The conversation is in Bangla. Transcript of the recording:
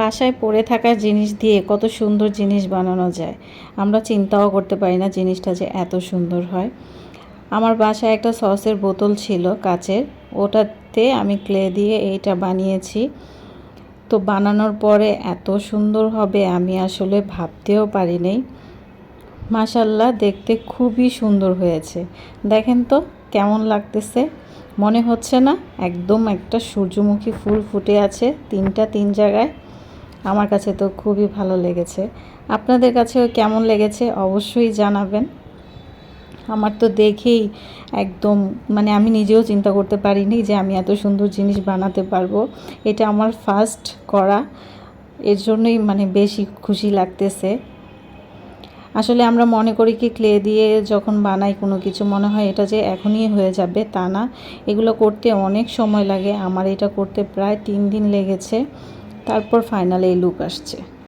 বাসায় পড়ে থাকা জিনিস দিয়ে কত সুন্দর জিনিস বানানো যায়, আমরা চিন্তাও করতে পারি না জিনিসটা যে এত সুন্দর হয়। আমার বাসায় একটা সসের বোতল ছিল কাচের, ওটাতে আমি ক্লে দিয়ে এইটা বানিয়েছি। তো বানানোর পরে এত সুন্দর হবে আমি আসলে ভাবতেও পারিনি। মাশাআল্লাহ, দেখতে খুবই সুন্দর হয়েছে। দেখেন তো কেমন লাগতেছে, মনে হচ্ছে না একদম একটা সূর্যমুখী ফুল ফুটে আছে তিন জায়গায়। আমার কাছে তো খুবই ভালো লেগেছে। আপনাদের কাছেও কেমন লেগেছে অবশ্যই জানাবেন। আমার তো দেখেই একদম মানে আমি নিজেও চিন্তা করতে পারিনি যে আমি এত সুন্দর জিনিস বানাতে পারবো। এটা আমার ফার্স্ট করা, এর জন্যই মানে বেশি খুশি লাগতেছে। আসলে আমরা মনে করি কি ক্লে দিয়ে যখন বানাই কোনো কিছু মনে হয় এটা যে এখনই হয়ে যাবে, তা না। এগুলো করতে অনেক সময় লাগে। আমার এটা করতে প্রায় 3 দিন লেগেছে, তারপর ফাইনালি এই লুক আসছে।